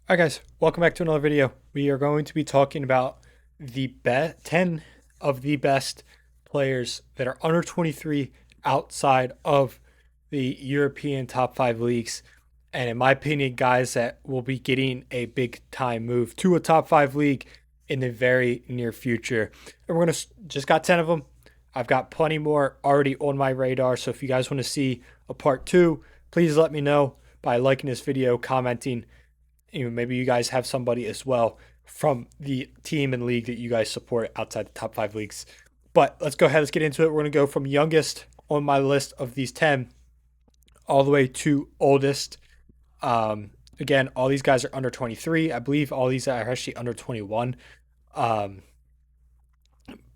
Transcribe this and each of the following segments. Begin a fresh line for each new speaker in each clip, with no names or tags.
Hi guys, welcome back to another video. We are going to be talking about the 10 of the best players that are under 23 outside of the European top 5 leagues. And in my opinion, guys that will be getting a big time move to a top 5 league in the very near future. And we're going to just got 10 of them. I've got plenty more already on my radar. So if you guys want to see a part 2, please let me know by liking this video, commenting. Maybe you guys have somebody as well from the team and league that you guys support outside the top 5 leagues. But let's go ahead, let's get into it. We're going to go from youngest on my list of these 10 all the way to oldest. Again, all these guys are under 23. I believe all these are actually under 21. Um,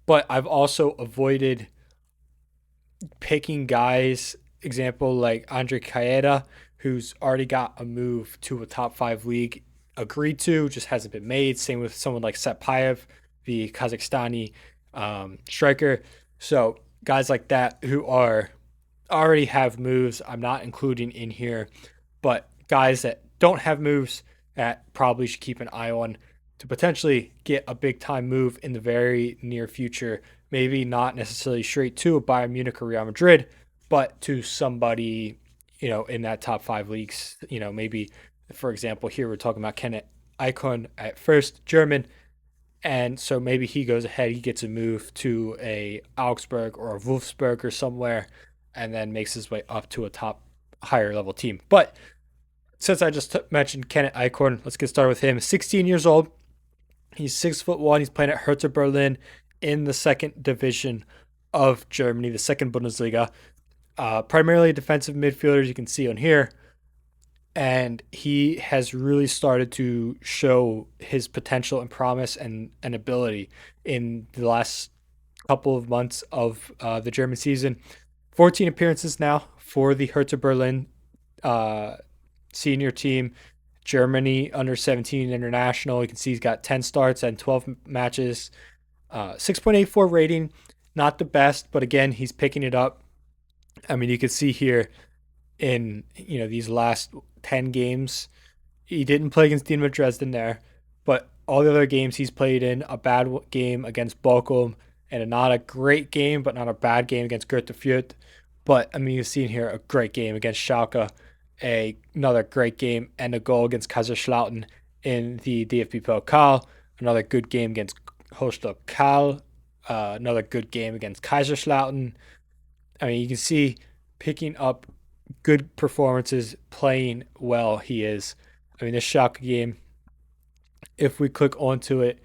but I've also avoided picking guys, example like Andre Kaeda, who's already got a move to a top 5 league agreed to, just hasn't been made. Same with someone like Setpayev, the Kazakhstani striker. So guys like that who are already have moves, I'm not including in here, but guys that don't have moves that probably should keep an eye on to potentially get a big time move in the very near future. Maybe not necessarily straight to a Bayern Munich or Real Madrid, but to somebody, in that top 5 leagues. Maybe, for example, here we're talking about Kenneth Icon at first, German. And so maybe he goes ahead, he gets a move to a Augsburg or a Wolfsburg or somewhere, and then makes his way up to a top higher level team. But since I just mentioned Kenneth Eichhorn, let's get started with him. 16 years old. He's 6'1". He's playing at Hertha Berlin in the second division of Germany, the second Bundesliga. Primarily a defensive midfielder, as you can see on here. And he has really started to show his potential and promise and ability in the last couple of months of the German season. 14 appearances now for the Hertha Berlin senior team. Germany under 17 international. You can see he's got 10 starts and 12 matches. 6.84 rating, not the best, but again, he's picking it up. I mean, you can see here in these last 10 games, he didn't play against Dynamo Dresden there, but all the other games he's played in, a bad game against Bochum and not a great game, but not a bad game against Greuther Fürth. But I mean, you've seen here a great game against Schalke, another great game, and a goal against Kaiserslautern in the DFB Pokal. Another good game against Holstein Kiel. Another good game against Kaiserslautern. I mean, you can see picking up good performances, playing well he is. I mean, this Schalke game, if we click onto it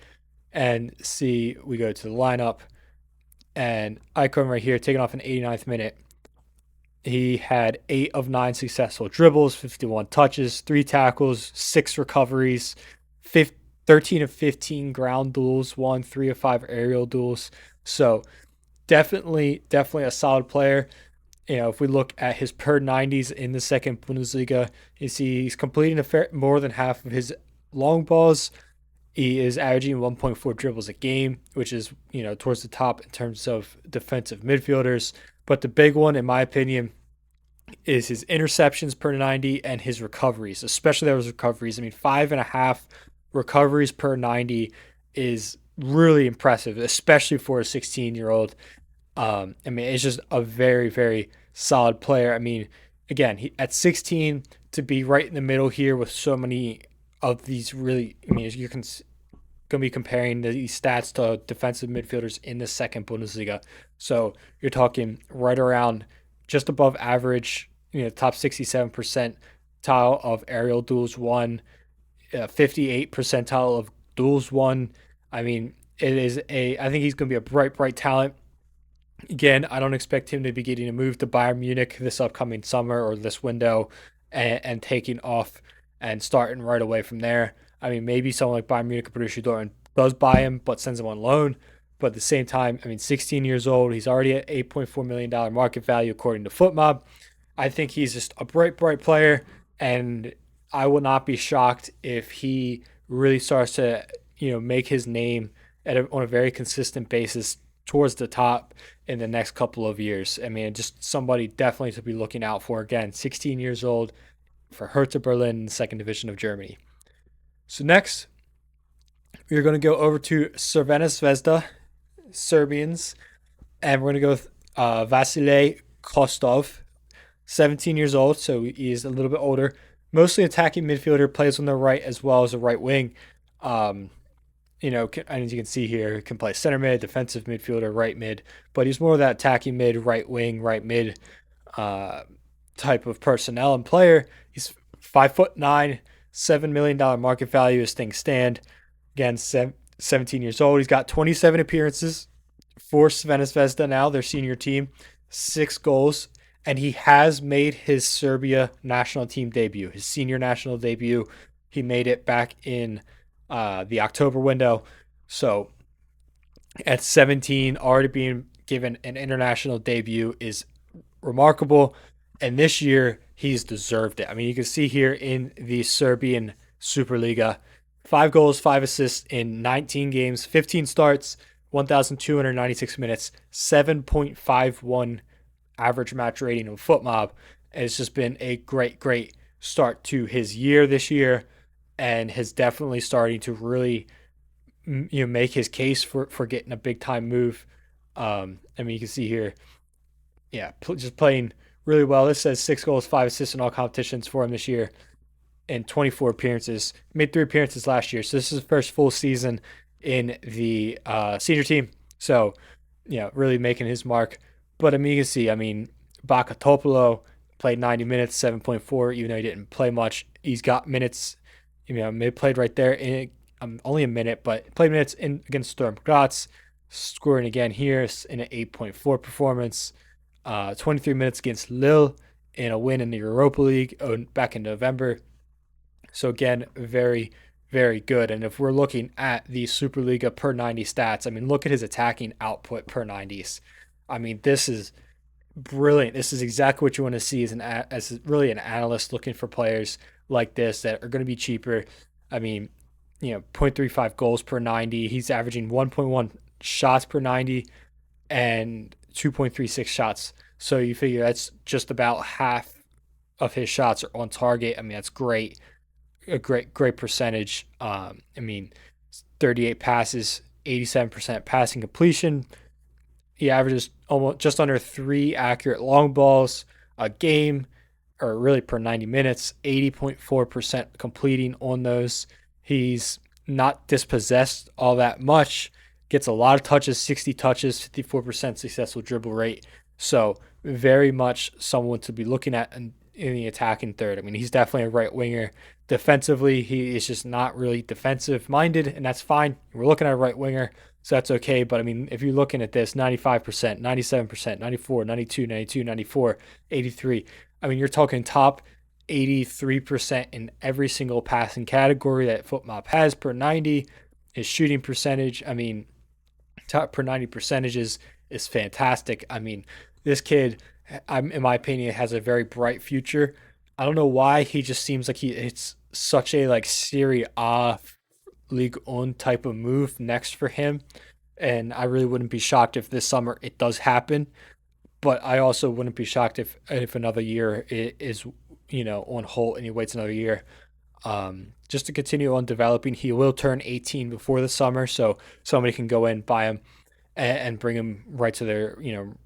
and see, we go to the lineup, and Icon right here, taking off in 89th minute. He had 8 of 9 successful dribbles, 51 touches, 3 tackles, 6 recoveries, 13 of 15 ground duels, won 3 of 5 aerial duels. So definitely a solid player. If we look at his per 90s in the second Bundesliga, you see he's completing more than half of his long balls. He is averaging 1.4 dribbles a game, which is, towards the top in terms of defensive midfielders. But the big one, in my opinion, is his interceptions per 90 and his recoveries, especially those recoveries. I mean, 5.5 recoveries per 90 is really impressive, especially for a 16-year-old. I mean, it's just a very, very solid player. I mean, again, at 16 to be right in the middle here with so many of these really, I mean, you're going to be comparing these stats to defensive midfielders in the second Bundesliga. So you're talking right around just above average, top 67 percentile of aerial duels won, 58 percentile of duels won. I mean, I think he's going to be a bright talent. Again, I don't expect him to be getting a move to Bayern Munich this upcoming summer or this window and taking off and starting right away from there. I mean, maybe someone like Bayern Munich or Borussia Dortmund does buy him, but sends him on loan. But at the same time, I mean, 16 years old, he's already at $8.4 million market value according to FootMob. I think he's just a bright player, and I will not be shocked if he really starts to, make his name on a very consistent basis towards the top in the next couple of years. I mean, just somebody definitely to be looking out for. Again, 16 years old for Hertha Berlin, second division of Germany. So next, we're going to go over to Crvena Zvezda, Serbians, and we're going to go with Vasile Kostov, 17 years old, so he is a little bit older. Mostly attacking midfielder, plays on the right as well as a right wing. Um, as you can see here, can play center mid, defensive midfielder, right mid, but he's more of that attacking mid, right wing, right mid uh, type of personnel and player. He's 5'9", $7 million market value as things stand. Again, 17 years old. He's got 27 appearances for Crvena Zvezda now, their senior team, 6 goals, and he has made his Serbia national team debut, his senior national debut. He made it back in the October window. So at 17, already being given an international debut is remarkable. And this year, he's deserved it. I mean, you can see here in the Serbian Superliga, 5 goals, 5 assists in 19 games, 15 starts, 1,296 minutes, 7.51 average match rating of FootMob. And it's just been a great, great start to his year this year, and has definitely starting to really make his case for getting a big time move. I mean, you can see here, yeah, just playing really well. This says 6 goals, 5 assists in all competitions for him this year in 24 appearances. Made 3 appearances last year, so this is his first full season in the senior team. So, really making his mark. But I mean, you can see, I mean, Bakatopoulos played 90 minutes, 7.4, even though he didn't play much. He's got minutes, maybe played right there in only a minute, but played minutes in against Sturm Graz, scoring again here in an 8.4 performance. 23 minutes against Lille in a win in the Europa League back in November. So again, very, very good. And if we're looking at the Superliga per 90 stats, I mean, look at his attacking output per 90s. I mean, this is brilliant. This is exactly what you want to see as really an analyst looking for players like this that are going to be cheaper. I mean, 0.35 goals per 90. He's averaging 1.1 shots per 90 and 2.36 shots. So you figure that's just about half of his shots are on target. I mean, that's great. A great percentage. I mean, 38 passes, 87% passing completion. He averages almost just under 3 accurate long balls a game, or really per 90 minutes, 80.4% completing on those. He's not dispossessed all that much, gets a lot of touches, 60 touches, 54% successful dribble rate. So very much someone to be looking at in the attacking third. I mean, he's definitely a right winger. Defensively, he is just not really defensive minded, and that's fine. We're looking at a right winger, so that's okay. But I mean, if you're looking at this 95%, 97%, 94, 92, 92, 94, 83, I mean, you're talking top 83% in every single passing category that FootMob has per 90. His shooting percentage, I mean, top per 90 percentages is fantastic. I mean, this kid, in my opinion, has a very bright future. I don't know why he just seems like it's such a like Serie A League On type of move next for him, and I really wouldn't be shocked if this summer it does happen. But I also wouldn't be shocked if another year is on hold and he waits another year. Just to continue on developing, he will turn 18 before the summer, so somebody can go in, buy him, and bring him right to their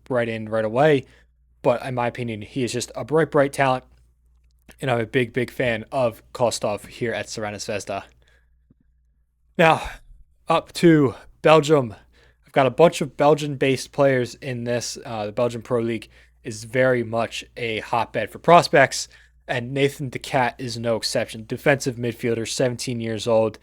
right in right away. But in my opinion, he is just a bright talent, and I'm a big fan of Kostov here at Crvena Zvezda. Now, up to Belgium. I've got a bunch of Belgian-based players in this. The Belgian Pro League is very much a hotbed for prospects, and Nathan De Cat is no exception. Defensive midfielder, 17 years old.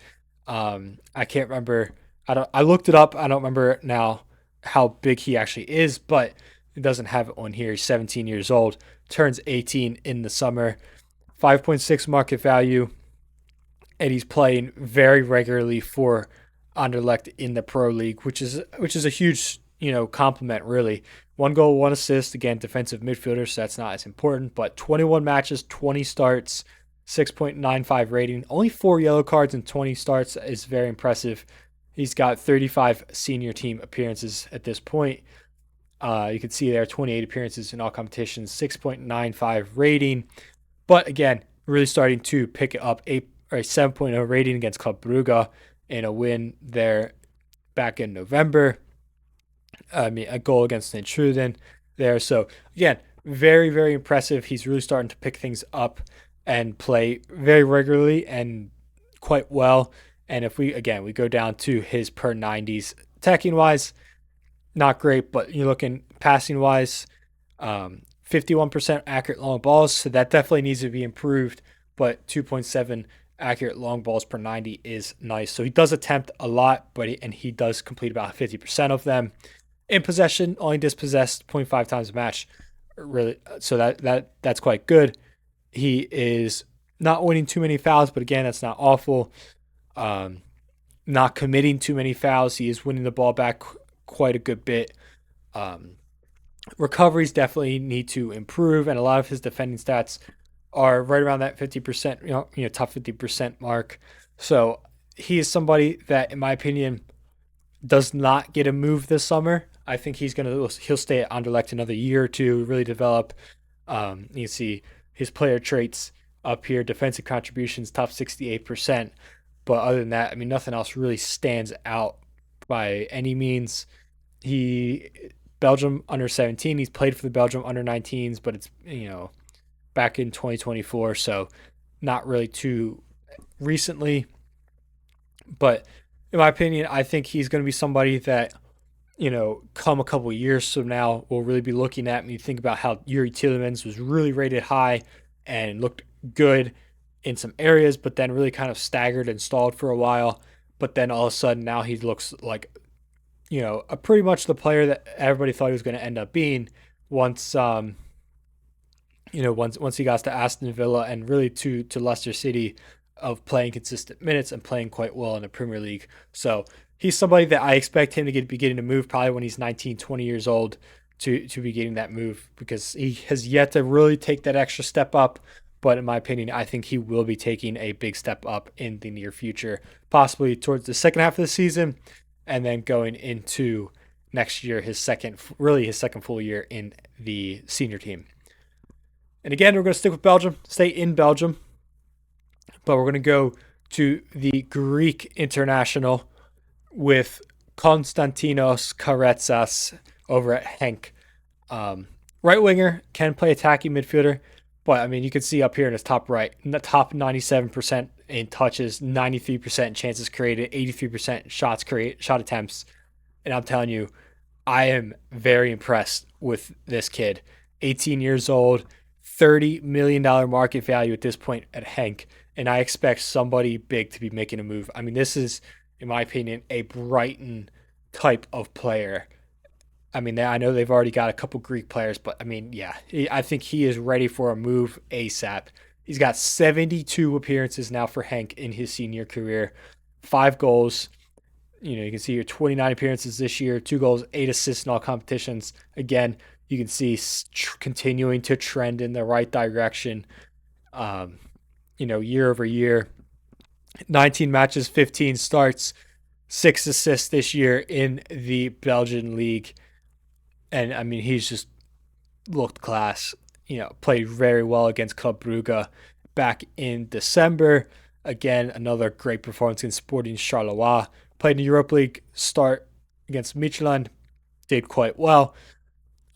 I can't remember. I looked it up. I don't remember now how big he actually is, but it doesn't have it on here. He's 17 years old. Turns 18 in the summer. 5.6 market value, and he's playing very regularly for Anderlecht in the Pro League, which is a huge compliment really. 1 goal, 1 assist. Again, defensive midfielder, so that's not as important. But 21 matches, 20 starts, 6.95 rating. Only 4 yellow cards in 20 starts is very impressive. He's got 35 senior team appearances at this point. You can see there 28 appearances in all competitions, 6.95 rating. But again, really starting to pick up or a 7.0 rating against Club Brugge in a win there back in November. I mean, a goal against Intruden there. So again, very, very impressive. He's really starting to pick things up and play very regularly and quite well. And if we go down to his per 90s attacking wise, not great, but you're looking passing wise, 51% accurate long balls. So that definitely needs to be improved. But 2.7 accurate long balls per 90 is nice. So he does attempt a lot, but he does complete about 50% of them. In possession, only dispossessed 0.5 times a match. Really, so that's quite good. He is not winning too many fouls, but again, that's not awful. Not committing too many fouls. He is winning the ball back quite a good bit. Recoveries definitely need to improve, and a lot of his defending stats are right around that 50%, top 50% mark. So he is somebody that, in my opinion, does not get a move this summer. I think he'll stay at Anderlecht another year or two, really develop. You can see his player traits up here: defensive contributions, top 68%. But other than that, I mean, nothing else really stands out by any means. He Belgium under 17. He's played for the Belgium under 19s, but it's back in 2024, so not really too recently. But in my opinion, I think he's going to be somebody that, come a couple of years from now, we'll really be looking at. When you think about how Yuri Tielemans was really rated high and looked good in some areas, but then really kind of staggered and stalled for a while. But then all of a sudden now he looks like, a pretty much the player that everybody thought he was going to end up being once, once he got to Aston Villa and really to Leicester City, of playing consistent minutes and playing quite well in the Premier League. So he's somebody that I expect him to be getting a move probably when he's 19, 20 years old to be getting that move, because he has yet to really take that extra step up. But in my opinion, I think he will be taking a big step up in the near future, possibly towards the second half of the season, and then going into next year, his second full year in the senior team. And again, we're going to stick with Belgium, stay in Belgium, but we're going to go to the Greek international with Konstantinos Karetsas over at Henk. Right winger, can play attacking midfielder, but I mean, you can see up here in his top right, in the top 97% in touches, 93% chances created, 83% shot attempts. And I'm telling you, I am very impressed with this kid. 18 years old, $30 million market value at this point at Henk. And I expect somebody big to be making a move. I mean, this is, in my opinion, a Brighton type of player. I mean, I know they've already got a couple Greek players, but I mean, yeah, I think he is ready for a move ASAP. He's got 72 appearances now for Henk in his senior career, 5 goals. You can see here 29 appearances this year, 2 goals, 8 assists in all competitions. Again, you can see continuing to trend in the right direction. Year over year, 19 matches, 15 starts, 6 assists this year in the Belgian league. And I mean, he's just looked class, played very well against Club Brugge back in December. Again, another great performance in Sporting Charleroi. Played in the Europa League start against Michelin, did quite well.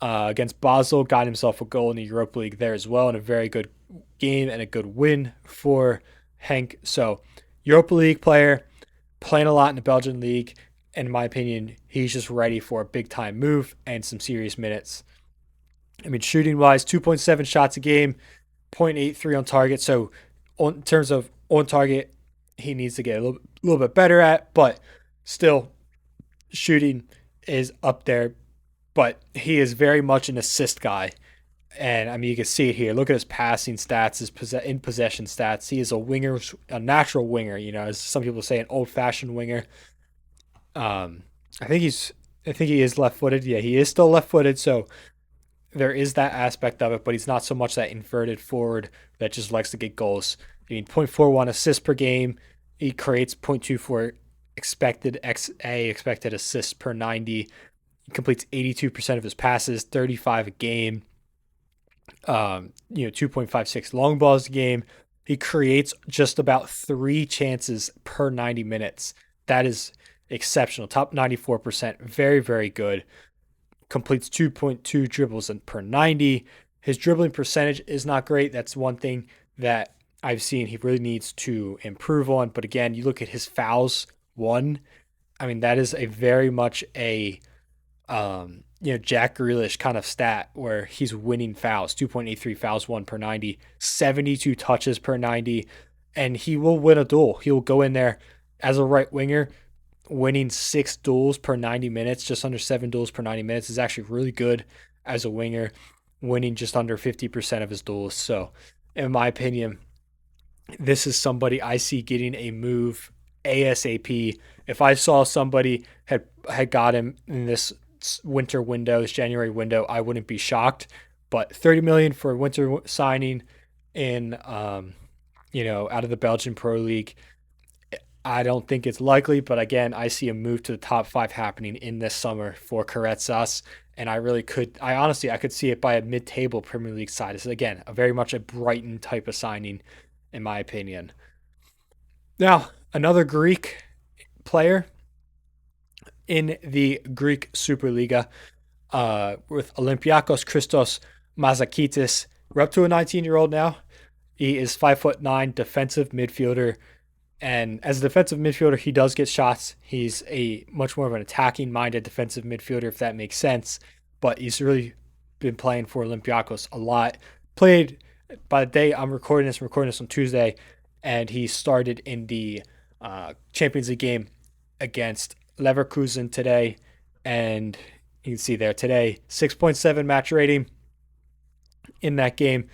Against Basel, got himself a goal in the Europa League there as well, and a very good game and a good win for Henk. So, Europa League player, playing a lot in the Belgian league. In my opinion, he's just ready for a big time move and some serious minutes. I mean, shooting wise, 2.7 shots a game, 0.83 on target. So, in terms of on target, he needs to get a little bit better at, but still, shooting is up there. But he is very much an assist guy. And I mean, you can see it here. Look at his passing stats, his in possession stats. He is a winger, a natural winger. As some people say, an old fashioned winger. I think he is left footed. Yeah, he is still left footed. So there is that aspect of it, but he's not so much that inverted forward that just likes to get goals. I mean, 0.41 assists per game. He creates 0.24 expected assists per 90. He completes 82% of his passes, 35 a game. 2.56 long balls a game, He creates just about 3 chances per 90 minutes. That is exceptional. Top 94%. Very, very good. Completes 2.2 dribbles per 90. His dribbling percentage is not great. That's one thing that I've seen he really needs to improve on. But again, you look at his fouls won. I mean, that is a very much a Jack Grealish kind of stat where he's winning fouls, 2.83 fouls won per 90, 72 touches per 90, and he will win a duel. He will go in there as a right winger, winning 6 duels per 90 minutes, just under 7 duels per 90 minutes is actually really good as a winger, winning just under 50% of his duels. So, in my opinion, this is somebody I see getting a move ASAP. If I saw somebody had got him in this winter window, this January window, I wouldn't be shocked. But 30 million for a winter signing in out of the Belgian Pro League, I don't think it's likely. But again, I see a move to the top 5 happening in this summer for Carretzas. And I could see it by a mid-table Premier League side. This is again a very much a Brighton type of signing, in my opinion. Now, another Greek player in the Greek Superliga with Olympiakos Christos Mazakitis. We're up to a 19-year-old now. He is 5'9", defensive midfielder. And as a defensive midfielder, he does get shots. He's a much more of an attacking-minded defensive midfielder, if that makes sense. But he's really been playing for Olympiakos a lot. Played by the day I'm recording this on Tuesday, and he started in the Champions League game against Leverkusen today. And you can see there today, 6.7 match rating in that game.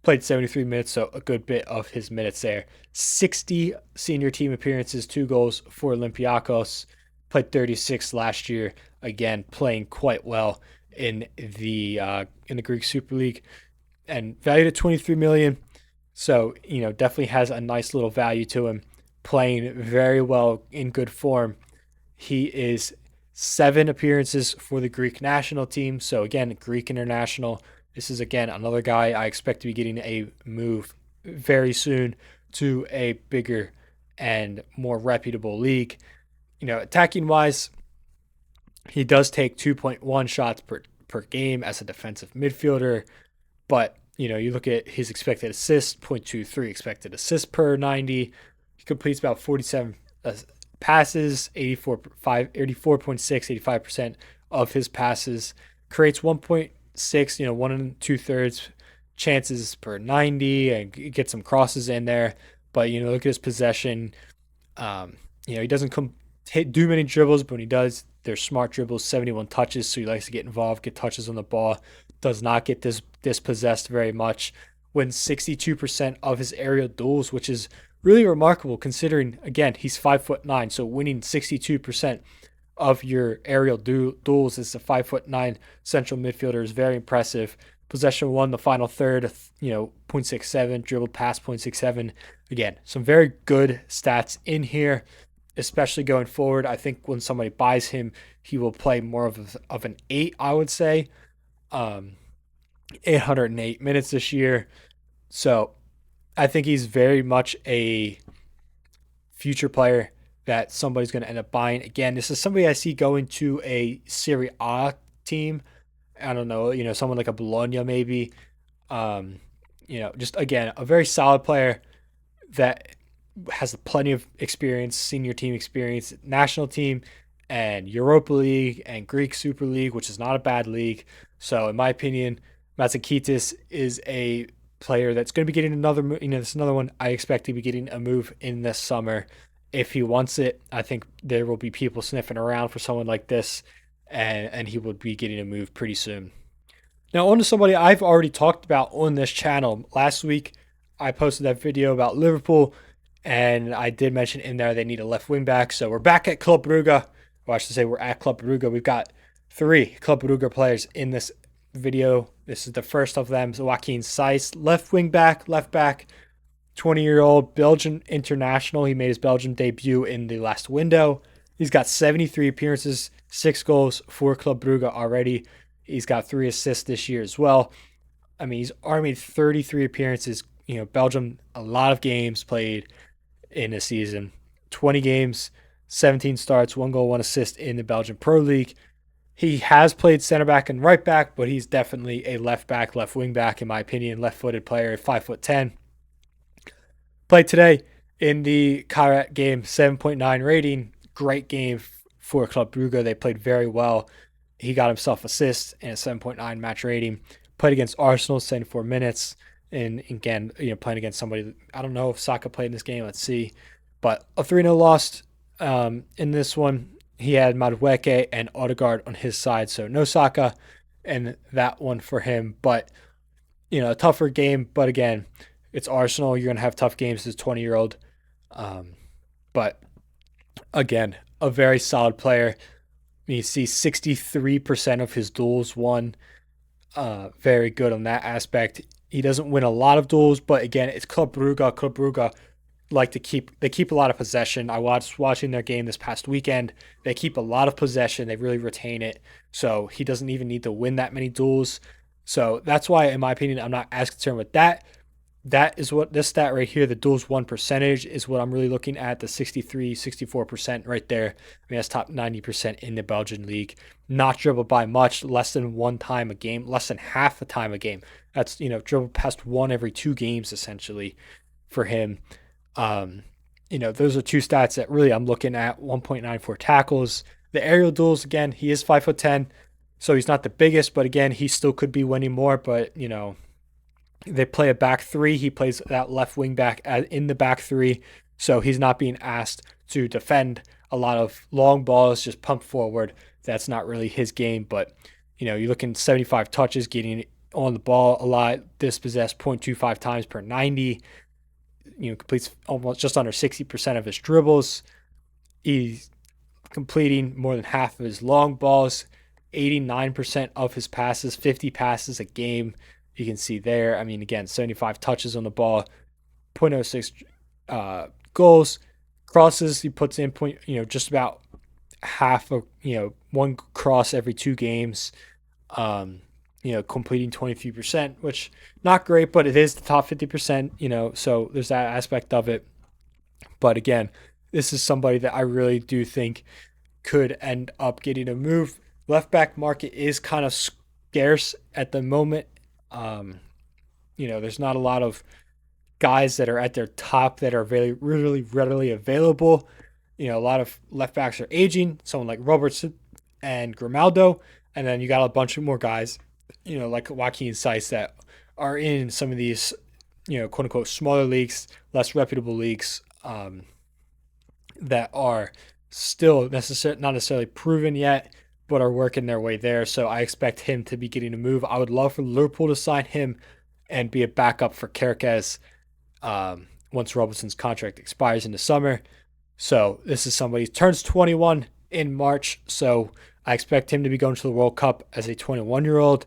Played 73 minutes, so a good bit of his minutes there. 60 senior team appearances, 2 goals for Olympiakos. Played 36 last year. Again, playing quite well in the Greek Super League, and valued at 23 million. So definitely has a nice little value to him. Playing very well in good form. He is 7 appearances for the Greek national team. So again, Greek international. This is, again, another guy I expect to be getting a move very soon to a bigger and more reputable league. Attacking-wise, he does take 2.1 shots per game as a defensive midfielder. But, you look at his expected assists, 0.23 expected assists per 90. He completes about 47 passes, 85% of his passes. Creates 1.6, 1 2/3 chances per 90, and get some crosses in there. But look at his possession. He doesn't do many dribbles, but when he does, they're smart dribbles. 71 touches, so he likes to get involved, get touches on the ball. Does not get dispossessed very much. Wins 62% of his aerial duels, which is really remarkable considering, again, he's 5'9", so winning 62% of your aerial duels as a 5'9" central midfielder is very impressive. Possession won the final third, 0.67, dribbled past 0.67. Again, some very good stats in here, especially going forward. I think when somebody buys him, he will play more of an 8, I would say. 808 minutes this year. So I think he's very much a future player that somebody's going to end up buying. Again, this is somebody I see going to a Serie A team. I don't know, someone like a Bologna maybe. Just again, a very solid player that has plenty of experience, senior team experience, national team, and Europa League and Greek Super League, which is not a bad league. So in my opinion, Matsakidis is a player that's going to be getting another, this is another one I expect to be getting a move in this summer. If he wants it, I think there will be people sniffing around for someone like this, and he will be getting a move pretty soon. Now, on to somebody I've already talked about on this channel. Last week, I posted that video about Liverpool, and I did mention in there they need a left wing back. So we're back at Club Brugge, or I should say we're at Club Brugge. We've got 3 Club Brugge players in this video. This is the first of them, Joaquin Seiss, left back, 20-year-old Belgian international. He made his Belgian debut in the last window. He's got 73 appearances, 6 goals for Club Brugge already. He's got 3 assists this year as well. I mean, he's already made 33 appearances, Belgium, a lot of games played in a season, 20 games, 17 starts, 1 goal, 1 assist in the Belgian Pro League. He has played center back and right back, but he's definitely a left back, left wing back, in my opinion, left footed player, 5'10". Played today in the Kairat game, 7.9 rating. Great game for Club Brugge. They played very well. He got himself assists and a 7.9 match rating. Played against Arsenal, 74 minutes. And again, playing against somebody, I don't know if Saka played in this game. Let's see. But a 3-0 loss in this one. He had Madueke and Odegaard on his side, so no Saka and that one for him. But, a tougher game. But again, it's Arsenal. You're going to have tough games as a 20-year-old. But again, a very solid player. You see 63% of his duels won. Very good on that aspect. He doesn't win a lot of duels, but again, it's Club Brugge. Club Brugge they keep a lot of possession. I was watching their game this past weekend. They keep a lot of possession. They really retain it. So he doesn't even need to win that many duels. So that's why, in my opinion, I'm not as concerned with that. That is what this stat right here, the duels won percentage, is what I'm really looking at. The 63, 64% right there. I mean, that's top 90% in the Belgian league. Not dribbled by much, less than one time a game, less than half a time a game. That's, dribbled past one every 2 games essentially for him. Those are two stats that really I'm looking at. 1.94 tackles. The aerial duels, again, he is 5'10", so he's not the biggest, but again, he still could be winning more. But they play a back three. He plays that left wing back in the back three, so he's not being asked to defend a lot of long balls, just pump forward. That's not really his game. But you're looking 75 touches, getting on the ball a lot, dispossessed 0.25 times per 90. Completes almost just under 60% of his dribbles. He's completing more than half of his long balls, 89% of his passes, 50 passes a game. You can see there. I mean, again, 75 touches on the ball, 0.06 goals, crosses. He puts in just about half of one cross every 2 games. Completing 23%, which not great, but it is the top 50%, so there's that aspect of it. But again, this is somebody that I really do think could end up getting a move. Left back market is kind of scarce at the moment. There's not a lot of guys that are at their top that are very really readily available. A lot of left backs are aging, someone like Robertson and Grimaldo, and then you got a bunch of more guys like Joaquin Seiss that are in some of these, quote unquote, smaller leagues, less reputable leagues, that are still not necessarily proven yet, but are working their way there. So I expect him to be getting a move. I would love for Liverpool to sign him and be a backup for Kerkez once Robertson's contract expires in the summer. So this is somebody who turns 21 in March. So I expect him to be going to the World Cup as a 21-year-old.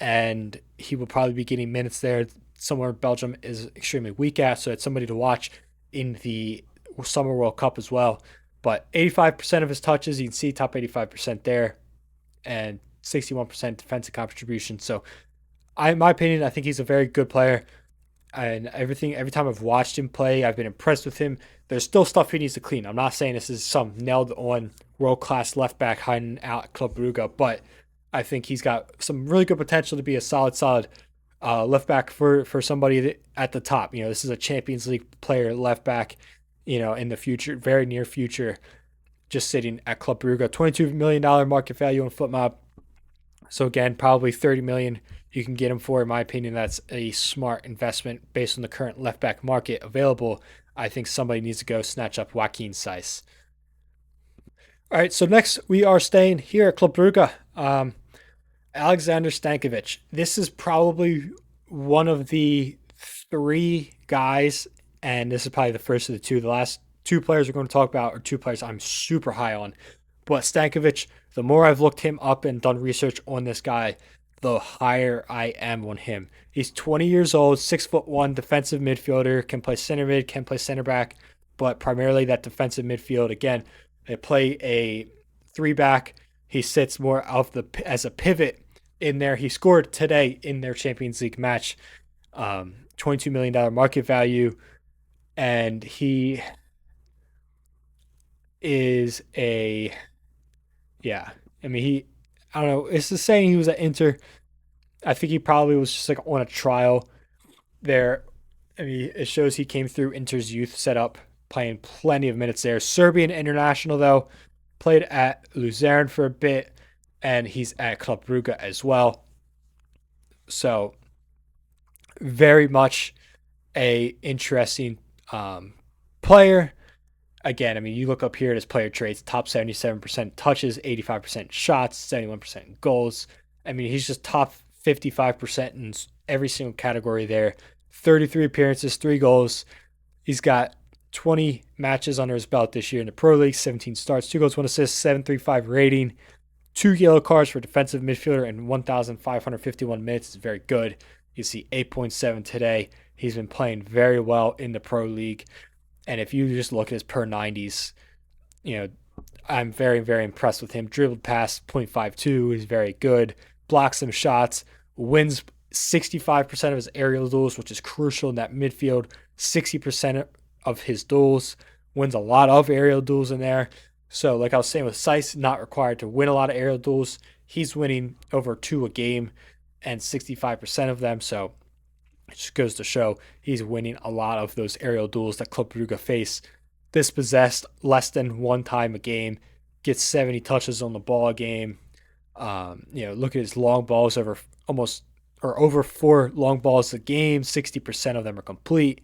And he will probably be getting minutes there. Somewhere Belgium is extremely weak at, so it's somebody to watch in the Summer World Cup as well. But 85% of his touches, you can see top 85% there, and 61% defensive contribution. So, in my opinion, I think he's a very good player. And every time I've watched him play, I've been impressed with him. There's still stuff he needs to clean. I'm not saying this is some nailed-on world-class left back hiding out at Club Brugge, but I think he's got some really good potential to be a solid left back for somebody at the top. This is a Champions League player left back, in the future, very near future, just sitting at Club Brugge. $22 million market value on FootMob. So again, probably $30 million you can get him for. In my opinion, that's a smart investment based on the current left back market available. I think somebody needs to go snatch up Joaquin Seiss. All right, so next we are staying here at Club Brugge. Alexander Stankovic. This is probably one of the 3 guys, and this is probably the first of the 2. The last 2 players we're going to talk about are 2 players I'm super high on. But Stankovic, the more I've looked him up and done research on this guy, the higher I am on him. He's 20 years old, 6'1", defensive midfielder, can play center mid, can play center back, but primarily that defensive midfield. Again, they play a 3-back. He sits more as a pivot in there. He scored today in their Champions League match. $22 million market value, and he is a, yeah. I mean, I don't know. It's the saying he was at Inter. I think he probably was just like on a trial there. I mean, it shows he came through Inter's youth setup, playing plenty of minutes there. Serbian international, though, played at Luzern for a bit, and he's at Club Brugge as well. So, very much a interesting player. Again, I mean, you look up here at his player traits: top 77% touches, 85% shots, 71% goals. I mean, he's just top 55% in every single category there. 33 appearances, 3 goals. He's got 20 matches under his belt this year in the Pro League, 17 starts, 2 goals, 1 assist, 735 rating, 2 yellow cards for defensive midfielder, and 1,551 minutes is very good. You see 8.7 today. He's been playing very well in the Pro League. And if you just look at his per 90s, I'm very, very impressed with him. Dribbled past 0.52 is very good. Blocks some shots, wins 65% of his aerial duels, which is crucial in that midfield. 60% of his duels, wins a lot of aerial duels in there. So, like I was saying with Seiss, not required to win a lot of aerial duels. He's winning over 2 a game and 65% of them. So, it just goes to show he's winning a lot of those aerial duels that Club Brugge face. Dispossessed less than 1 time a game, gets 70 touches on the ball a game. Look at his long balls over 4 long balls a game. 60% of them are complete.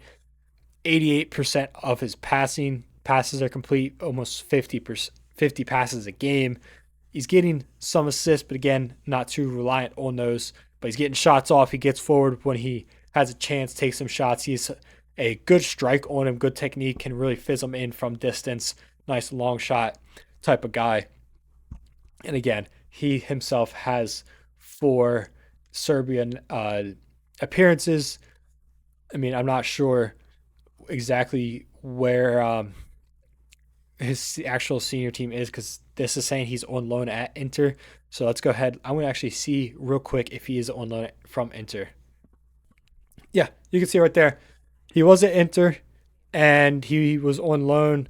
88% of his passes are complete. Almost 50 passes a game. He's getting some assists, but again, not too reliant on those. But he's getting shots off. He gets forward when he has a chance, takes some shots. He's a good strike on him, good technique, can really fizz them in from distance. Nice long shot type of guy. And again, he himself has 4 Serbian appearances. I mean, I'm not sure exactly where his actual senior team is, because this is saying he's on loan at Inter. So let's go ahead. I'm going to actually see real quick if he is on loan from Inter. Yeah, you can see right there. He was at Inter, and he was on loan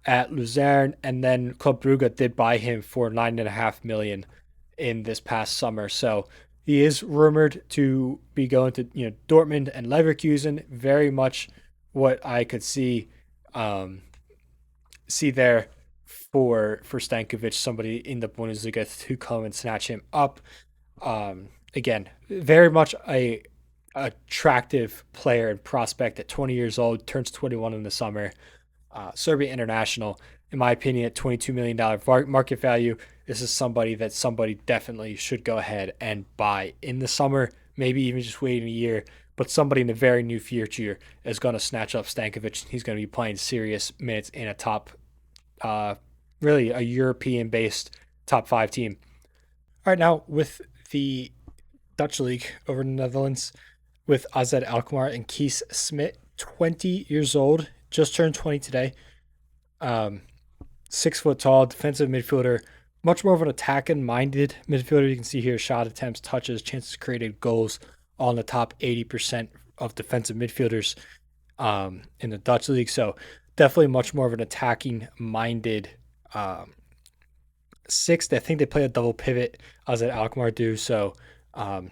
at Luzern, and then Club Brugge did buy him for $9.5 million in this past summer. So he is rumored to be going to Dortmund and Leverkusen. Very much what I could see there for Stankovic, somebody in the Bundesliga to come and snatch him up. Again, very much a attractive player and prospect at 20 years old, turns 21 in the summer. Serbia international, in my opinion, at $22 million market value. This is somebody definitely should go ahead and buy in the summer, maybe even just wait a year. But somebody in the very near future is going to snatch up Stankovic. He's going to be playing serious minutes in a top, really a European-based top 5 team. All right, now with the Dutch league over in the Netherlands, with AZ Alkmaar and Kees Smit, 20 years old, just turned 20 today. 6 foot tall, defensive midfielder, much more of an attacking-minded midfielder. You can see here shot attempts, touches, chances created, goals, all in the top 80% of defensive midfielders in the Dutch league. So definitely much more of an attacking-minded sixth. I think they play a double pivot as at Alkmaar do. So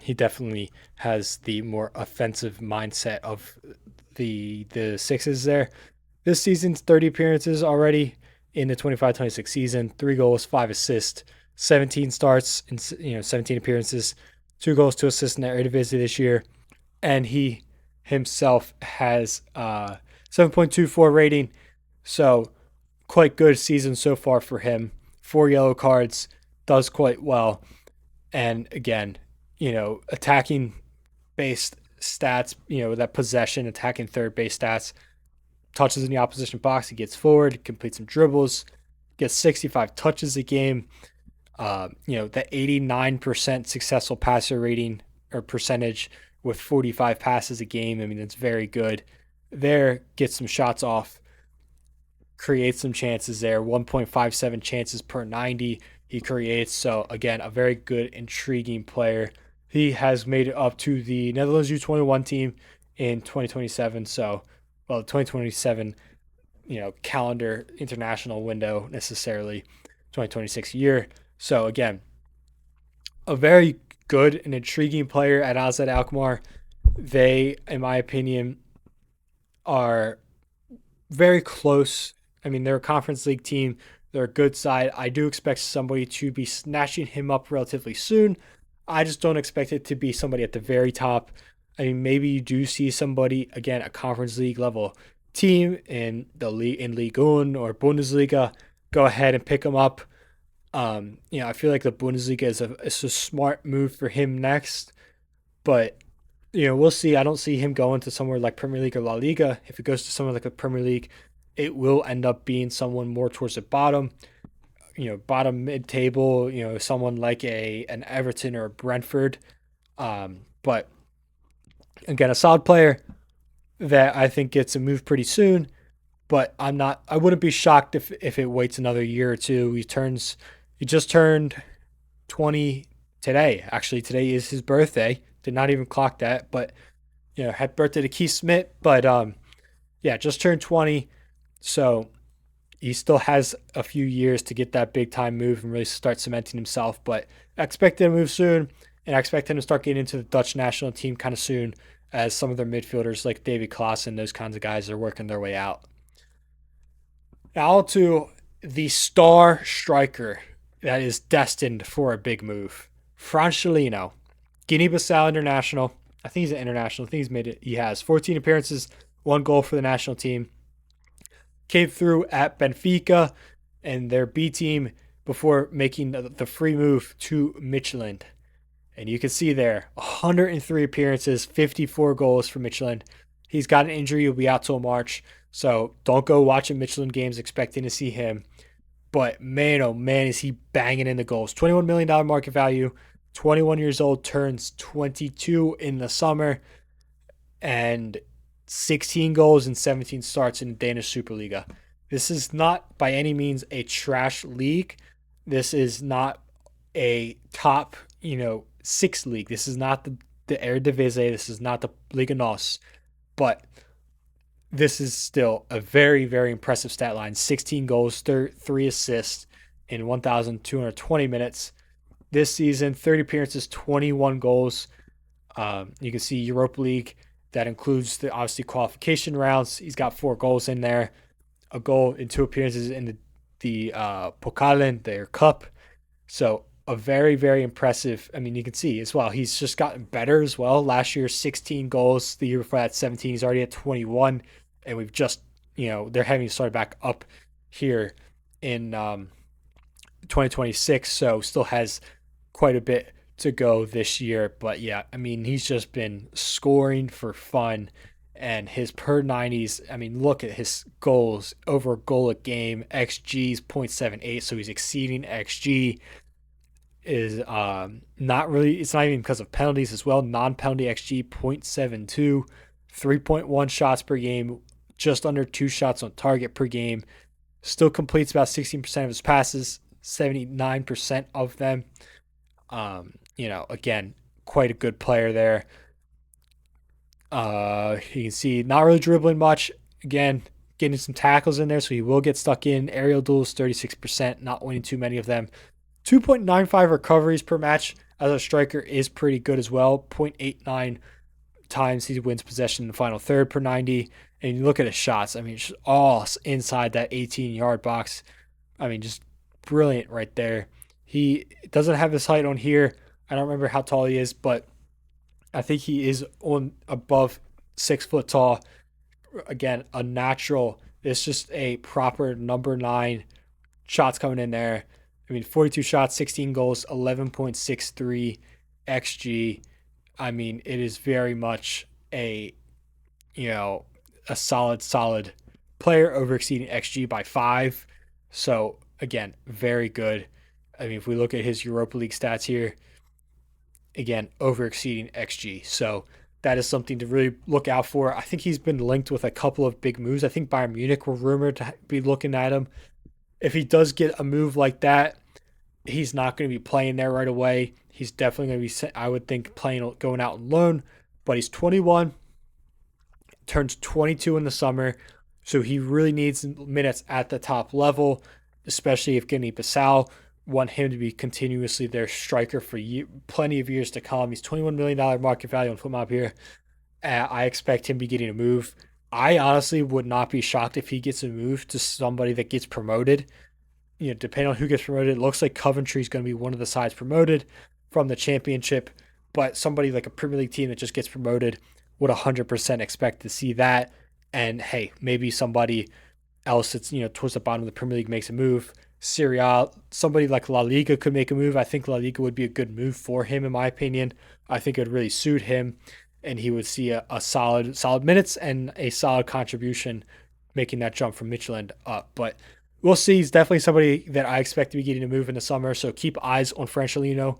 he definitely has the more offensive mindset of the sixes there. This season's 30 appearances already in the 25-26 season, 3 goals, 5 assists, 17 starts, and 17 appearances, 2 goals, 2 assists in the Eredivisie this year, and he himself has 7.24 rating, so quite good season so far for him. 4 yellow cards, does quite well, and again, attacking based stats, that possession, attacking third base stats. Touches in the opposition box, he gets forward, completes some dribbles, gets 65 touches a game. The 89% successful passer rating or percentage with 45 passes a game. I mean, that's very good. There, gets some shots off, creates some chances there. 1.57 chances per 90 he creates. So again, a very good, intriguing player. He has made it up to the Netherlands U23 team in 2027. So, well, 2027, calendar international window necessarily, 2026 year. So again, a very good and intriguing player at AZ Alkmaar. They, in my opinion, are very close. I mean, they're a conference league team. They're a good side. I do expect somebody to be snatching him up relatively soon. I just don't expect it to be somebody at the very top. I mean, maybe you do see somebody again, a conference league level team in the league in Ligue 1 or Bundesliga. Go ahead and pick him up. I feel like the Bundesliga is a smart move for him next, but we'll see. I don't see him going to somewhere like Premier League or La Liga. If it goes to somewhere like the Premier League, it will end up being someone more towards the bottom, bottom mid table, someone like an Everton or a Brentford. But again, a solid player that I think gets a move pretty soon. But I wouldn't be shocked if it waits another year or two. He just turned 20 today. Actually, today is his birthday. Did not even clock that, but happy birthday to Keith Smith. But yeah, just turned 20. So he still has a few years to get that big time move and really start cementing himself. But I expect him to move soon, and I expect him to start getting into the Dutch national team kind of soon, as some of their midfielders like David Klaassen, those kinds of guys are working their way out. Now to the star striker that is destined for a big move, Francelino, Guinea-Bissau international. I think he's an international. I think he's made it. He has 14 appearances, 1 goal for the national team. Came through at Benfica and their B team before making the free move to Midtjylland. And you can see there, 103 appearances, 54 goals for Midtjylland. He's got an injury. He'll be out till March. So don't go watching Midtjylland games expecting to see him. But man, oh man, is he banging in the goals. $21 million market value. 21 years old, turns 22 in the summer. And 16 goals and 17 starts in the Danish Superliga. This is not by any means a trash league. This is not a top, 6 league. This is not the Eredivisie. This is not the Liga NOS. But this is still a very, very impressive stat line. 16 goals, 3 assists in 1,220 minutes. This season, 30 appearances, 21 goals. You can see Europa League. That includes the obviously qualification rounds. He's got 4 goals in there, a goal in 2 appearances in the Pokalen, their cup. So a very, very impressive. I mean, you can see as well. He's just gotten better as well. Last year, 16 goals. The year before that, 17. He's already at 21, and we've just they're having started back up here in 2026. So still has quite a bit to go this year. But yeah, I mean, he's just been scoring for fun, and his per 90s, I mean, look at his goals, over a goal a game. XG is 0.78, so he's exceeding XG. Is not really, it's not even because of penalties as well. Non-penalty XG 0.72, 3.1 shots per game, just under 2 shots on target per game. Still completes about 16% of his passes, 79% of them. Again, quite a good player there. You can see not really dribbling much. Again, getting some tackles in there, so he will get stuck in. Aerial duels, 36%, not winning too many of them. 2.95 recoveries per match as a striker is pretty good as well. 0.89 times he wins possession in the final third per 90. And you look at his shots, I mean, it's just all inside that 18-yard box. I mean, just brilliant right there. He doesn't have his height on here. I don't remember how tall he is, but I think he is on above 6 foot tall. Again, a natural. It's just a proper number 9 shots coming in there. I mean, 42 shots, 16 goals, 11.63 XG. I mean, it is very much a solid player, over exceeding XG by 5. So again, very good. I mean, if we look at his Europa League stats here, again, over exceeding XG. So that is something to really look out for. I think he's been linked with a couple of big moves. I think Bayern Munich were rumored to be looking at him. If he does get a move like that, he's not going to be playing there right away. He's definitely going to be, I would think, going out on loan. But he's 21. turns 22 in the summer, so he really needs minutes at the top level, especially if Guinea-Bissau want him to be continuously their striker for plenty of years to come. He's $21 million market value on FootMob here. I expect him to be getting a move. I honestly would not be shocked if he gets a move to somebody that gets promoted. Depending on who gets promoted, it looks like Coventry is going to be one of the sides promoted from the championship, but somebody like a Premier League team that just gets promoted would 100% expect to see that. And hey, maybe somebody else that's towards the bottom of the Premier League makes a move. Serie A, somebody like La Liga could make a move. I think La Liga would be a good move for him, in my opinion. I think it would really suit him, and he would see a solid minutes and a solid contribution, making that jump from Midtjylland up. But we'll see. He's definitely somebody that I expect to be getting a move in the summer. So keep eyes on Franchelino.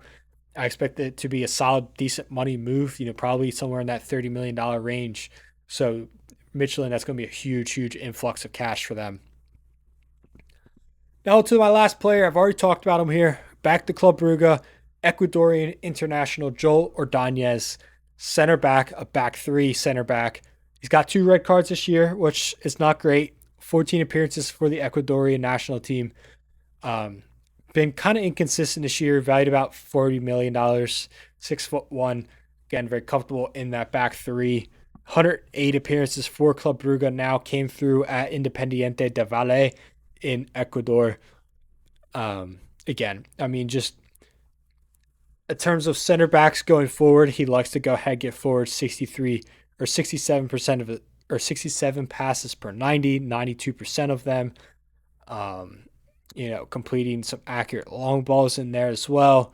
I expect it to be a solid, decent money move. Probably somewhere in that $30 million range. So Midtjylland, that's going to be a huge, huge influx of cash for them. Now to my last player. I've already talked about him here. Back to Club Brugge, Ecuadorian international Joel Ordonez, center back, a back three center back. He's got 2 red cards this year, which is not great. 14 appearances for the Ecuadorian national team. Been kind of inconsistent this year, valued about $40 million, 6'1". Again, very comfortable in that back three. 108 appearances for Club Brugge now, came through at Independiente de Valle in Ecuador. Again, I mean, just in terms of center backs going forward, he likes to go ahead, get forward 63 or 67% of it, or 67 passes per 90, 92% of them. Completing some accurate long balls in there as well.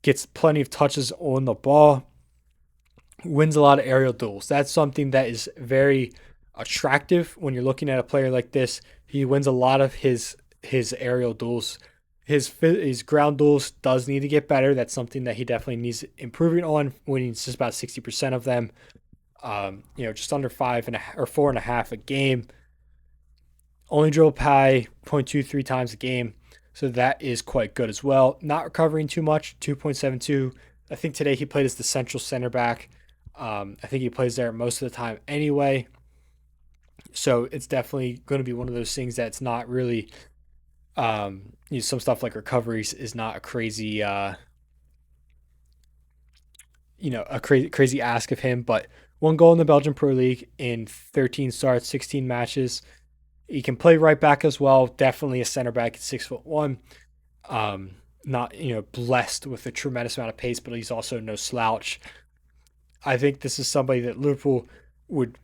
Gets plenty of touches on the ball. Wins a lot of aerial duels. That's something that is very attractive when you're looking at a player like this. He wins a lot of his aerial duels. His ground duels does need to get better. That's something that he definitely needs improving on, winning just about 60% of them. Just under 4.5 a game. Only dribble pie 0.23 times a game. So that is quite good as well. Not recovering too much, 2.72. I think today he played as the central center back. I think he plays there most of the time anyway. So it's definitely going to be one of those things that's not really, some stuff like recoveries is not a crazy, a crazy ask of him. But 1 goal in the Belgian Pro League in 13 starts, 16 matches. He can play right back as well. Definitely a center back at 6'1". Not blessed with a tremendous amount of pace, but he's also no slouch. I think this is somebody that Liverpool would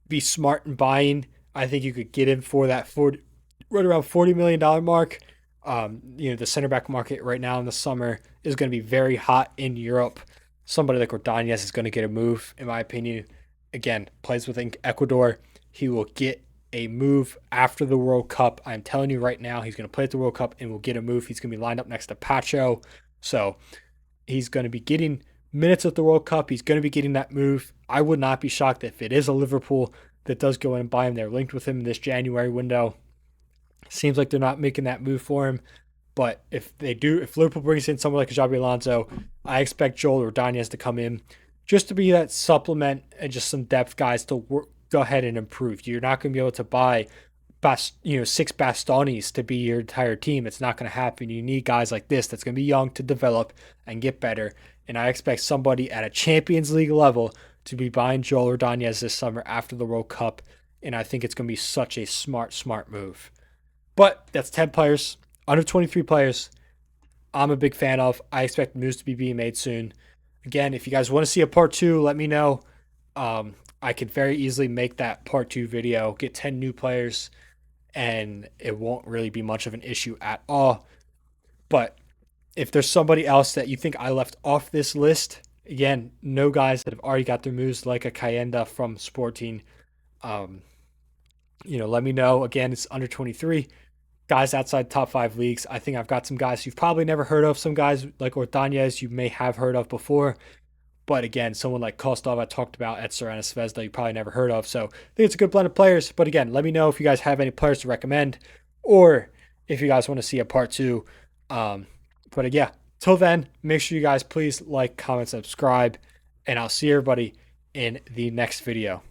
be smart in buying. I think you could get him for that right around $40 million mark. The center back market right now in the summer is going to be very hot in Europe. Somebody like Ordonez is going to get a move, in my opinion. Again, plays with Ecuador. He will get a move after the World Cup. I'm telling you right now, he's going to play at the World Cup and will get a move. He's going to be lined up next to Pacho. So he's going to be getting minutes at the World Cup. He's going to be getting that move. I would not be shocked if it is a Liverpool that does go in and buy him. They're linked with him in this January window. Seems like they're not making that move for him. But if they do, if Liverpool brings in someone like Xabi Alonso, I expect Joel Ordonez to come in just to be that supplement and just some depth guys to go ahead and improve. You're not going to be able to buy 6 Bastonis to be your entire team. It's not going to happen. You need guys like this that's going to be young to develop and get better. And I expect somebody at a Champions League level to be buying Joel Ordonez this summer after the World Cup. And I think it's going to be such a smart move. But that's 10 players, under 23 players. I'm a big fan of. I expect moves to be being made soon. Again, if you guys want to see a part 2, let me know. I could very easily make that part 2 video, get 10 new players, and it won't really be much of an issue at all. But if there's somebody else that you think I left off this list, again, no guys that have already got their moves like a Cayenda from Sporting, let me know. Again, it's under 23. Guys outside top 5 leagues. I think I've got some guys you've probably never heard of. Some guys like Ordonez you may have heard of before. But again, someone like Kostov I talked about at Cerana Zvezda you probably never heard of. So I think it's a good blend of players. But again, let me know if you guys have any players to recommend or if you guys want to see a part 2. But yeah, till then, make sure you guys please like, comment, subscribe, and I'll see everybody in the next video.